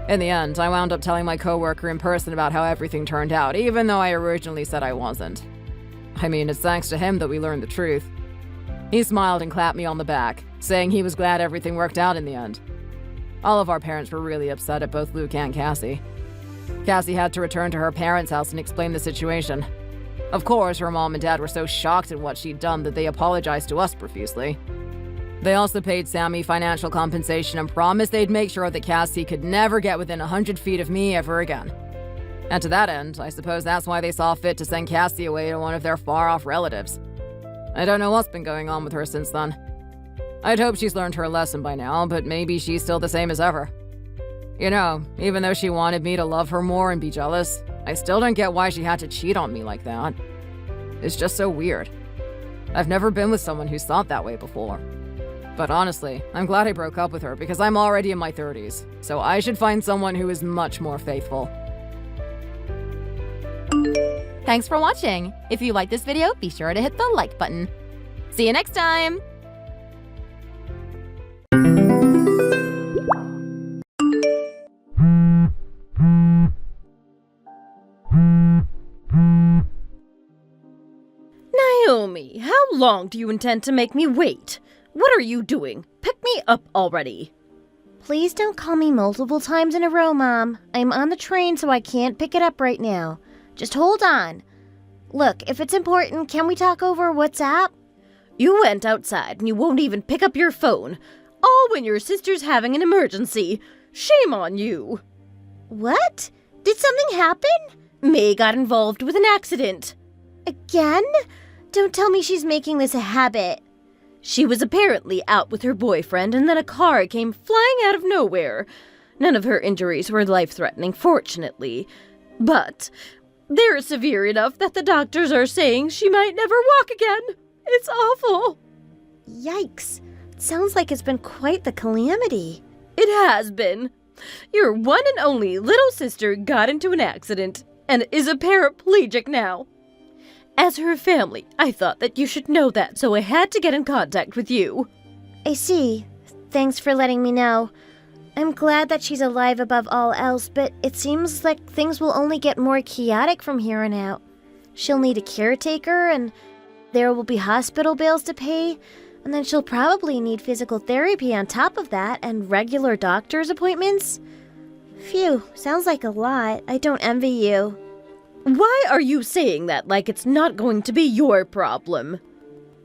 In the end, I wound up telling my coworker in person about how everything turned out, even though I originally said I wasn't. I mean, it's thanks to him that we learned the truth. He smiled and clapped me on the back, saying he was glad everything worked out in the end. All of our parents were really upset at both Luke and Cassie. Cassie had to return to her parents' house and explain the situation. Of course, her mom and dad were so shocked at what she'd done that they apologized to us profusely. They also paid Sammy financial compensation and promised they'd make sure that Cassie could never get within 100 feet of me ever again. And to that end, I suppose that's why they saw fit to send Cassie away to one of their far-off relatives. I don't know what's been going on with her since then. I'd hope she's learned her lesson by now, but maybe she's still the same as ever. You know, even though she wanted me to love her more and be jealous, I still don't get why she had to cheat on me like that. It's just so weird. I've never been with someone who's thought that way before. But honestly, I'm glad I broke up with her because I'm already in my 30s, so I should find someone who is much more faithful. Thanks for watching. If you like this video, be sure to hit the like button. See you next time! Naomi, how long do you intend to make me wait? What are you doing? Pick me up already. Please don't call me multiple times in a row, Mom. I'm on the train, so I can't pick it up right now. Just hold on. Look, if it's important, can we talk over WhatsApp? You went outside and you won't even pick up your phone. All when your sister's having an emergency. Shame on you. What? Did something happen? May got involved with an accident. Again? Don't tell me she's making this a habit. She was apparently out with her boyfriend and then a car came flying out of nowhere. None of her injuries were life-threatening, fortunately. But they're severe enough that the doctors are saying she might never walk again. It's awful. Yikes. Sounds like it's been quite the calamity. It has been. Your one and only little sister got into an accident and is a paraplegic now. As her family, I thought that you should know that, so I had to get in contact with you. I see. Thanks for letting me know. I'm glad that she's alive above all else, but it seems like things will only get more chaotic from here on out. She'll need a caretaker, and there will be hospital bills to pay, and then she'll probably need physical therapy on top of that, and regular doctor's appointments. Phew, sounds like a lot. I don't envy you. Why are you saying that like it's not going to be your problem?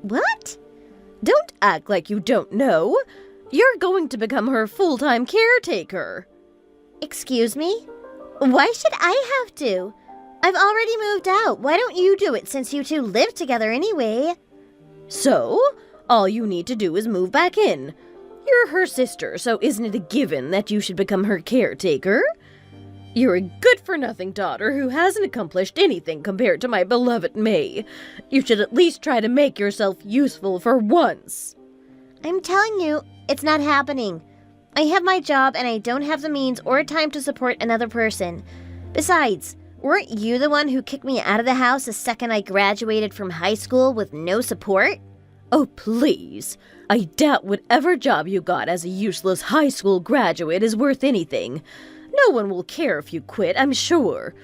What? Don't act like you don't know. You're going to become her full-time caretaker. Excuse me? Why should I have to? I've already moved out. Why don't you do it since you two live together anyway? So, all you need to do is move back in. You're her sister, so isn't it a given that you should become her caretaker? You're a good-for-nothing daughter who hasn't accomplished anything compared to my beloved May. You should at least try to make yourself useful for once. I'm telling you, it's not happening. I have my job and I don't have the means or time to support another person. Besides, weren't you the one who kicked me out of the house the second I graduated from high school with no support? Oh, please. I doubt whatever job you got as a useless high school graduate is worth anything. No one will care if you quit, I'm sure.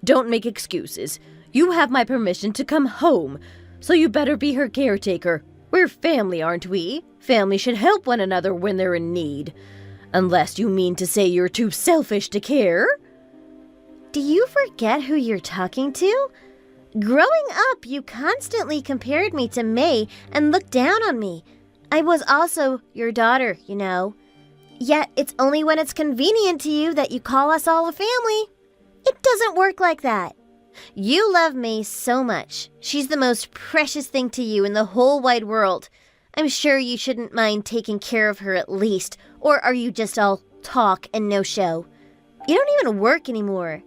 Don't make excuses. You have my permission to come home, so you better be her caretaker. We're family, aren't we? Family should help one another when they're in need. Unless you mean to say you're too selfish to care. Do you forget who you're talking to? Growing up, you constantly compared me to May and looked down on me. I was also your daughter, you know. Yet it's only when it's convenient to you that you call us all a family. It doesn't work like that. You love May so much. She's the most precious thing to you in the whole wide world. I'm sure you shouldn't mind taking care of her at least. Or are you just all talk and no show? You don't even work anymore.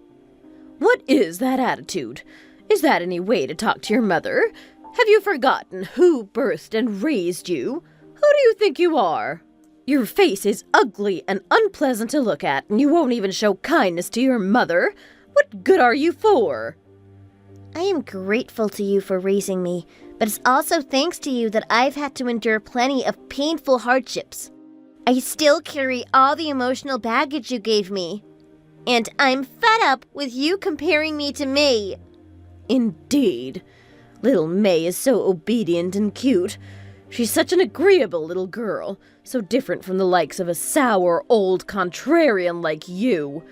What is that attitude? Is that any way to talk to your mother? Have you forgotten who birthed and raised you? Who do you think you are? Your face is ugly and unpleasant to look at, and you won't even show kindness to your mother. What good are you for? I am grateful to you for raising me, but it's also thanks to you that I've had to endure plenty of painful hardships. I still carry all the emotional baggage you gave me. And I'm fed up with you comparing me to May. Indeed. Little May is so obedient and cute. She's such an agreeable little girl, so different from the likes of a sour old contrarian like you.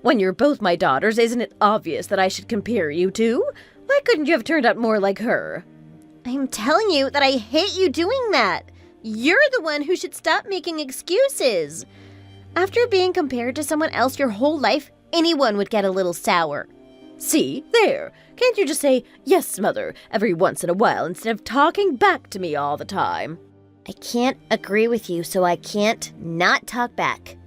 When you're both my daughters, isn't it obvious that I should compare you two? Why couldn't you have turned out more like her? I'm telling you that I hate you doing that. You're the one who should stop making excuses. After being compared to someone else your whole life, anyone would get a little sour. See, there. Can't you just say, yes, mother, every once in a while instead of talking back to me all the time? I can't agree with you, so I can't not talk back.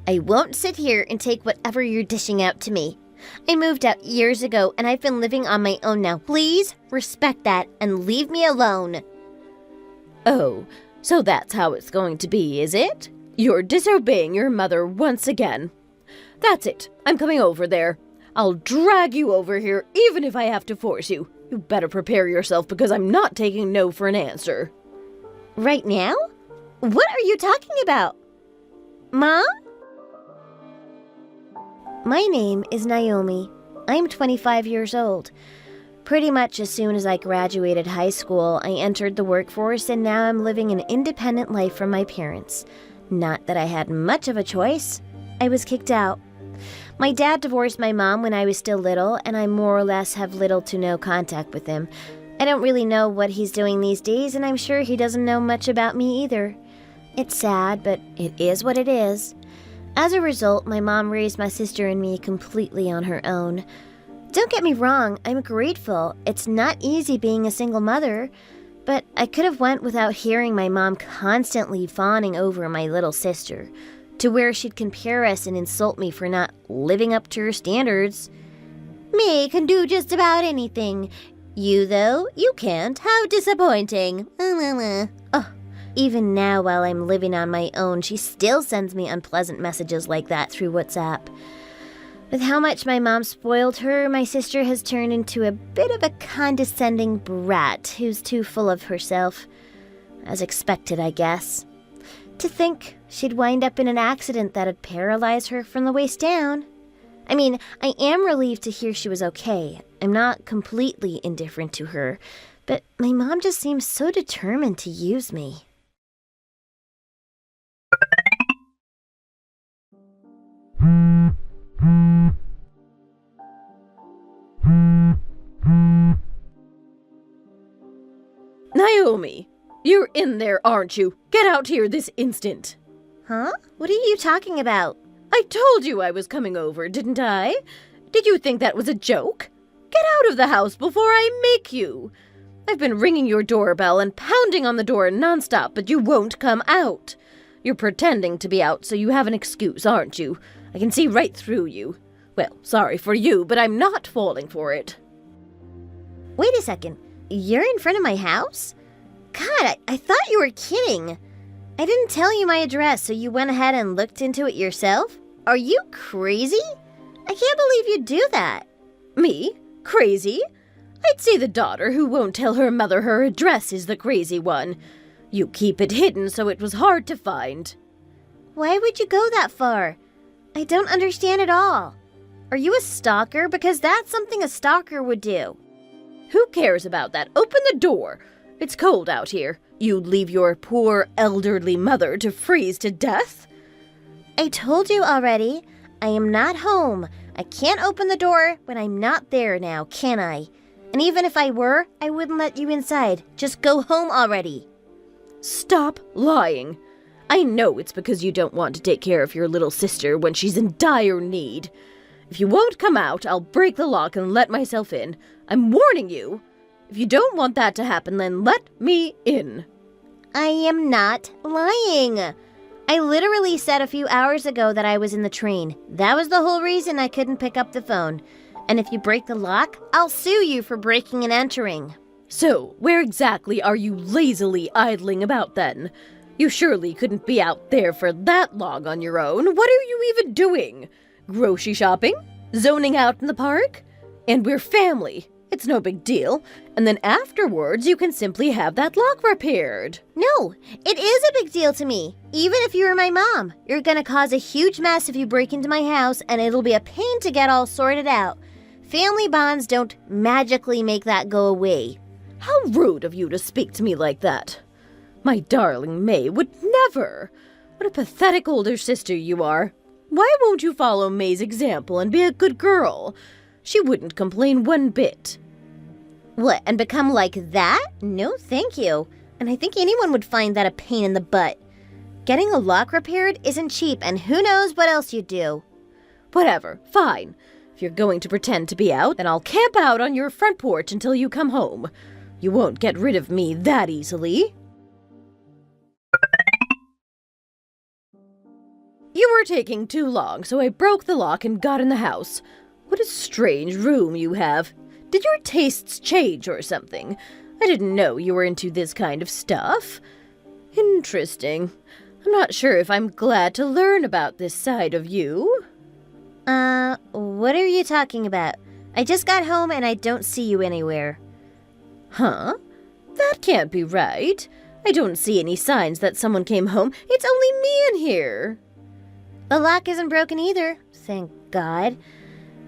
I won't sit here and take whatever you're dishing out to me. I moved out years ago and I've been living on my own now. Please respect that and leave me alone. Oh, so that's how it's going to be, is it? You're disobeying your mother once again. That's it. I'm coming over there. I'll drag you over here even if I have to force you. You better prepare yourself because I'm not taking no for an answer. Right now? What are you talking about? Mom? My name is Naomi. I'm 25 years old. Pretty much as soon as I graduated high school, I entered the workforce and now I'm living an independent life from my parents. Not that I had much of a choice. I was kicked out. My dad divorced my mom when I was still little, and I more or less have little to no contact with him. I don't really know what he's doing these days, and I'm sure he doesn't know much about me either. It's sad, but it is what it is. As a result, my mom raised my sister and me completely on her own. Don't get me wrong, I'm grateful. It's not easy being a single mother, but I could have went without hearing my mom constantly fawning over my little sister, to where she'd compare us and insult me for not living up to her standards. Me can do just about anything. You, though, you can't. How disappointing. Oh, even now while I'm living on my own, she still sends me unpleasant messages like that through WhatsApp. With how much my mom spoiled her, my sister has turned into a bit of a condescending brat who's too full of herself. As expected, I guess. To think she'd wind up in an accident that'd paralyze her from the waist down. I mean, I am relieved to hear she was okay. I'm not completely indifferent to her, but my mom just seems so determined to use me. Naomi, you're in there, aren't you? Get out here this instant. Huh? What are you talking about? I told you I was coming over, didn't I? Did you think that was a joke? Get out of the house before I make you. I've been ringing your doorbell and pounding on the door nonstop, but you won't come out. You're pretending to be out so you have an excuse, aren't you? I can see right through you. Well, sorry for you, but I'm not falling for it. Wait a second. You're in front of my house? God, I thought you were kidding. I didn't tell you my address, so you went ahead and looked into it yourself? Are you crazy? I can't believe you'd do that. Me? Crazy? I'd say the daughter who won't tell her mother her address is the crazy one. You keep it hidden so it was hard to find. Why would you go that far? I don't understand at all. Are you a stalker? Because that's something a stalker would do. Who cares about that? Open the door. It's cold out here. You'd leave your poor elderly mother to freeze to death? I told you already. I am not home. I can't open the door when I'm not there now, can I? And even if I were, I wouldn't let you inside. Just go home already. Stop lying. I know it's because you don't want to take care of your little sister when she's in dire need. If you won't come out, I'll break the lock and let myself in. I'm warning you. If you don't want that to happen, then let me in. I am not lying. I literally said a few hours ago that I was in the train. That was the whole reason I couldn't pick up the phone. And if you break the lock, I'll sue you for breaking and entering. So, where exactly are you lazily idling about then? You surely couldn't be out there for that long on your own. What are you even doing? Grocery shopping? Zoning out in the park? And we're family. It's no big deal. And then afterwards, you can simply have that lock repaired. No, it is a big deal to me. Even if you were my mom, you're gonna cause a huge mess if you break into my house, and it'll be a pain to get all sorted out. Family bonds don't magically make that go away. How rude of you to speak to me like that. My darling May would never. What a pathetic older sister you are. Why won't you follow May's example and be a good girl? She wouldn't complain one bit. What, and become like that? No, thank you. And I think anyone would find that a pain in the butt. Getting a lock repaired isn't cheap, and who knows what else you'd do. Whatever, fine. If you're going to pretend to be out, then I'll camp out on your front porch until you come home. You won't get rid of me that easily. You were taking too long, so I broke the lock and got in the house. What a strange room you have. Did your tastes change or something? I didn't know you were into this kind of stuff. Interesting. I'm not sure if I'm glad to learn about this side of you. What are you talking about? I just got home and I don't see you anywhere. Huh? That can't be right. I don't see any signs that someone came home. It's only me in here. The lock isn't broken either, thank God.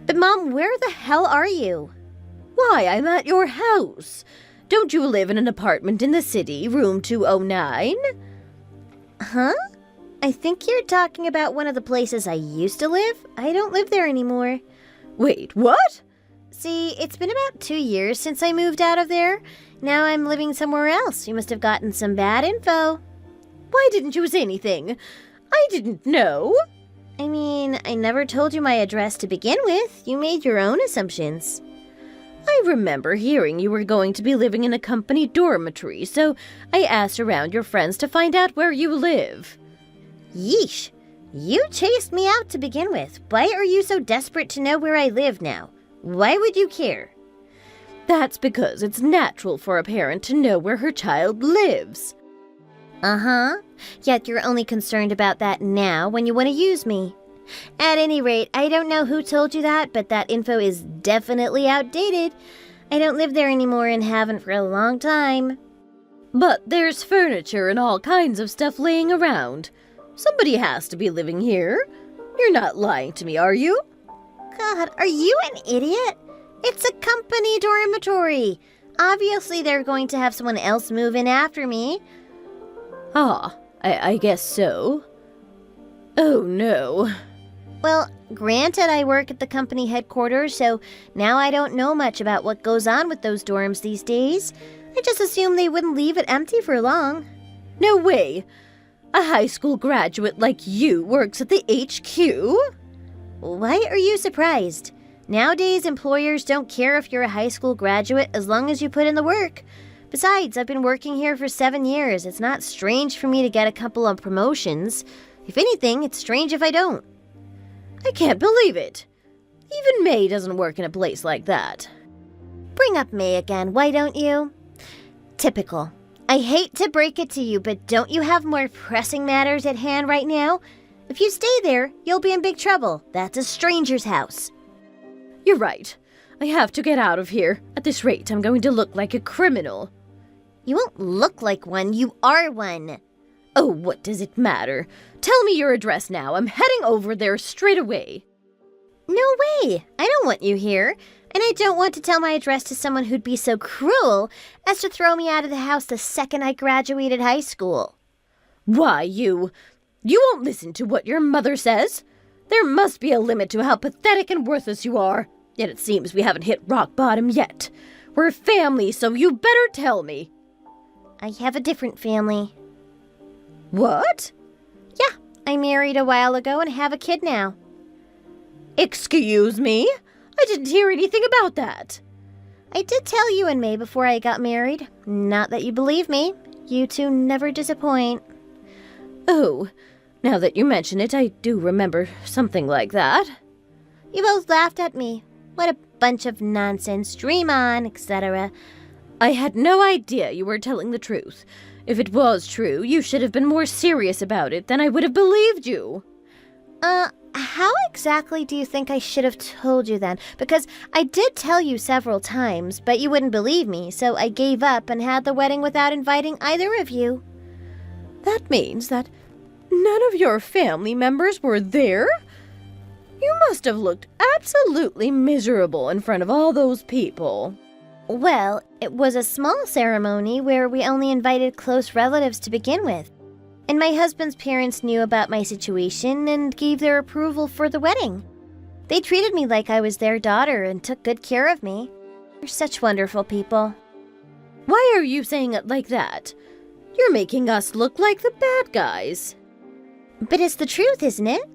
But Mom, where the hell are you? Why, I'm at your house. Don't you live in an apartment in the city, room 209? Huh? I think you're talking about one of the places I used to live. I don't live there anymore. Wait, what? See, it's been about 2 years since I moved out of there. Now I'm living somewhere else. You must have gotten some bad info. Why didn't you say anything? I didn't know. I mean, I never told you my address to begin with. You made your own assumptions. I remember hearing you were going to be living in a company dormitory, so I asked around your friends to find out where you live. Yeesh. You chased me out to begin with. Why are you so desperate to know where I live now? Why would you care? That's because it's natural for a parent to know where her child lives. Uh-huh. Yet you're only concerned about that now when you want to use me. At any rate, I don't know who told you that, but that info is definitely outdated. I don't live there anymore and haven't for a long time. But there's furniture and all kinds of stuff laying around. Somebody has to be living here. You're not lying to me, are you? God, are you an idiot? It's a company dormitory. Obviously, they're going to have someone else move in after me. Ah, I guess so. Oh, no. Well, granted, I work at the company headquarters, so now I don't know much about what goes on with those dorms these days. I just assumed they wouldn't leave it empty for long. No way. A high school graduate like you works at the HQ? Why are you surprised? Nowadays, employers don't care if you're a high school graduate as long as you put in the work. Besides, I've been working here for 7 years. It's not strange for me to get a couple of promotions. If anything, it's strange if I don't. I can't believe it. Even May doesn't work in a place like that. Bring up May again, why don't you? Typical. I hate to break it to you, but don't you have more pressing matters at hand right now? If you stay there, you'll be in big trouble. That's a stranger's house. You're right. I have to get out of here. At this rate, I'm going to look like a criminal. You won't look like one, you are one. Oh, what does it matter? Tell me your address now. I'm heading over there straight away. No way! I don't want you here. And I don't want to tell my address to someone who'd be so cruel as to throw me out of the house the second I graduated high school. Why, you won't listen to what your mother says? There must be a limit to how pathetic and worthless you are. Yet it seems we haven't hit rock bottom yet. We're family, so you better tell me. I have a different family. What? Yeah, I married a while ago and have a kid now. Excuse me? I didn't hear anything about that. I did tell you in May before I got married. Not that you believe me. You two never disappoint. Oh, now that you mention it, I do remember something like that. You both laughed at me. What a bunch of nonsense. Dream on, etc. I had no idea you were telling the truth. If it was true, you should have been more serious about it, then I would have believed you. How exactly do you think I should have told you then? Because I did tell you several times, but you wouldn't believe me, so I gave up and had the wedding without inviting either of you. That means that none of your family members were there? You must have looked absolutely miserable in front of all those people. Well, it was a small ceremony where we only invited close relatives to begin with. And my husband's parents knew about my situation and gave their approval for the wedding. They treated me like I was their daughter and took good care of me. They're such wonderful people. Why are you saying it like that? You're making us look like the bad guys. But it's the truth, isn't it?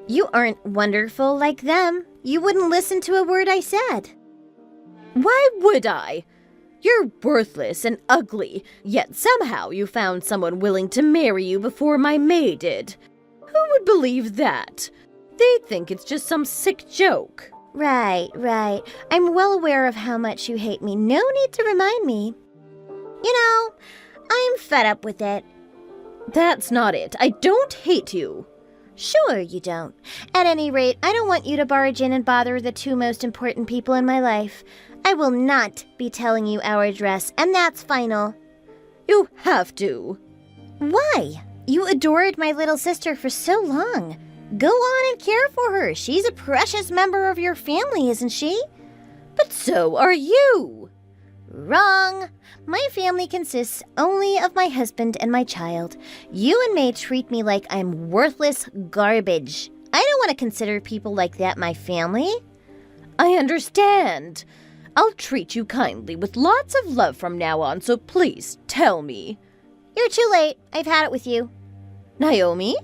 You aren't wonderful like them. You wouldn't listen to a word I said. Why would I? You're worthless and ugly, yet somehow you found someone willing to marry you before my May did. Who would believe that? They'd think it's just some sick joke. Right. I'm well aware of how much you hate me. No need to remind me. You know, I'm fed up with it. That's not it. I don't hate you. Sure you don't. At any rate, I don't want you to barge in and bother the two most important people in my life. I will not be telling you our address, and that's final. You have to. Why? You adored my little sister for so long. Go on and care for her. She's a precious member of your family, isn't she? But so are you. Wrong. My family consists only of my husband and my child. You and May treat me like I'm worthless garbage. I don't want to consider people like that my family. I understand. I'll treat you kindly with lots of love from now on, so please tell me. You're too late. I've had it with you. Naomi?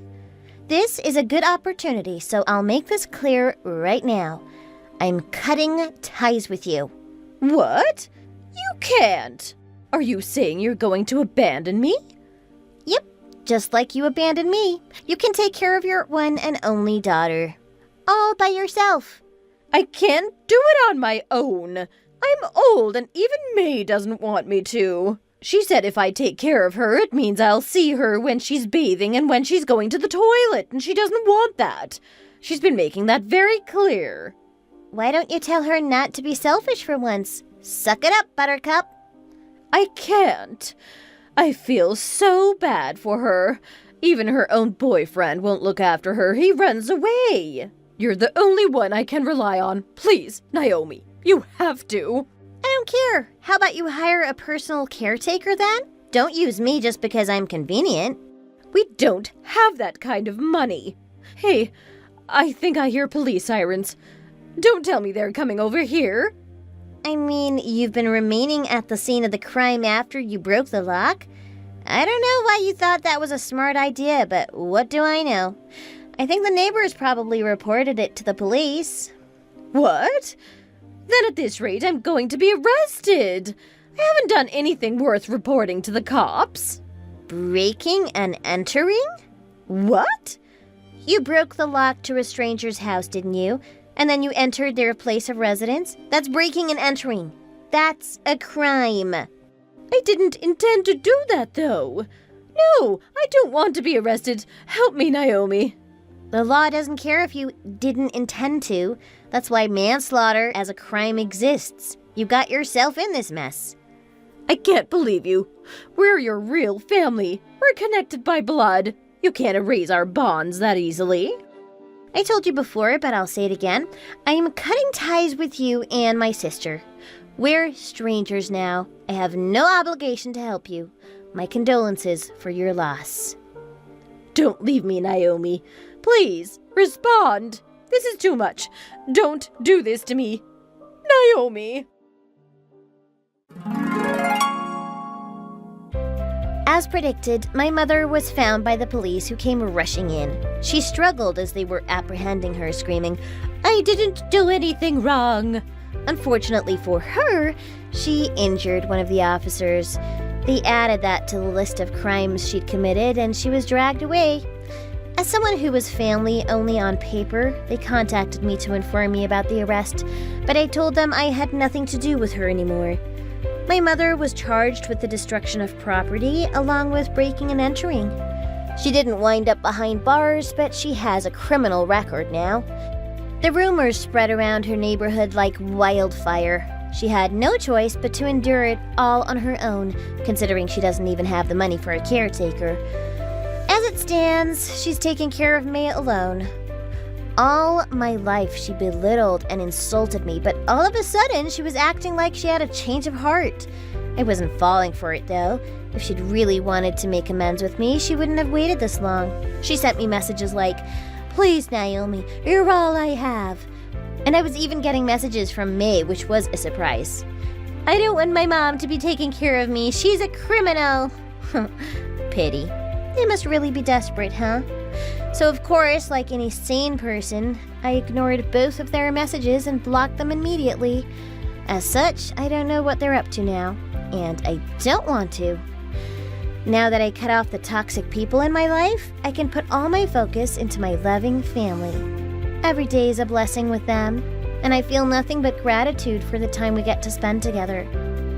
This is a good opportunity, so I'll make this clear right now. I'm cutting ties with you. What? You can't. Are you saying you're going to abandon me? Yep, just like you abandoned me. You can take care of your one and only daughter. All by yourself. I can't do it on my own. I'm old and even May doesn't want me to. She said if I take care of her, it means I'll see her when she's bathing and when she's going to the toilet, and she doesn't want that. She's been making that very clear. Why don't you tell her not to be selfish for once? Suck it up, Buttercup. I can't. I feel so bad for her. Even her own boyfriend won't look after her. He runs away. You're the only one I can rely on. Please, Naomi, you have to. I don't care. How about you hire a personal caretaker then? Don't use me just because I'm convenient. We don't have that kind of money. Hey, I think I hear police sirens. Don't tell me they're coming over here. I mean, you've been remaining at the scene of the crime after you broke the lock? I don't know why you thought that was a smart idea, but what do I know? I think the neighbors probably reported it to the police. What? Then at this rate, I'm going to be arrested. I haven't done anything worth reporting to the cops. Breaking and entering? What? You broke the lock to a stranger's house, didn't you? And then you entered their place of residence? That's breaking and entering. That's a crime. I didn't intend to do that, though. No, I don't want to be arrested. Help me, Naomi. The law doesn't care if you didn't intend to. That's why manslaughter as a crime exists. You got yourself in this mess. I can't believe you. We're your real family. We're connected by blood. You can't erase our bonds that easily. I told you before, but I'll say it again. I am cutting ties with you and my sister. We're strangers now. I have no obligation to help you. My condolences for your loss. Don't leave me, Naomi. Please, respond. This is too much. Don't do this to me. Naomi. As predicted, my mother was found by the police who came rushing in. She struggled as they were apprehending her, screaming, "I didn't do anything wrong." Unfortunately for her, she injured one of the officers. They added that to the list of crimes she'd committed, and she was dragged away. As someone who was family only on paper, they contacted me to inform me about the arrest, but I told them I had nothing to do with her anymore. My mother was charged with the destruction of property, along with breaking and entering. She didn't wind up behind bars, but she has a criminal record now. The rumors spread around her neighborhood like wildfire. She had no choice but to endure it all on her own, considering she doesn't even have the money for a caretaker. As it stands, she's taking care of me alone. All my life, she belittled and insulted me, but all of a sudden, she was acting like she had a change of heart. I wasn't falling for it, though. If she'd really wanted to make amends with me, she wouldn't have waited this long. She sent me messages like, "Please, Naomi, you're all I have." And I was even getting messages from May, which was a surprise. "I don't want my mom to be taking care of me. She's a criminal." Pity. They must really be desperate, huh? So of course, like any sane person, I ignored both of their messages and blocked them immediately. As such, I don't know what they're up to now, and I don't want to. Now that I cut off the toxic people in my life, I can put all my focus into my loving family. Every day is a blessing with them, and I feel nothing but gratitude for the time we get to spend together.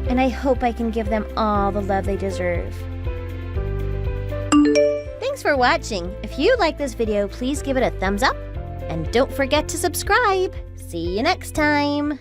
And I hope I can give them all the love they deserve. Thanks for watching. If you like this video, please give it a thumbs up. And don't forget to subscribe. See you next time.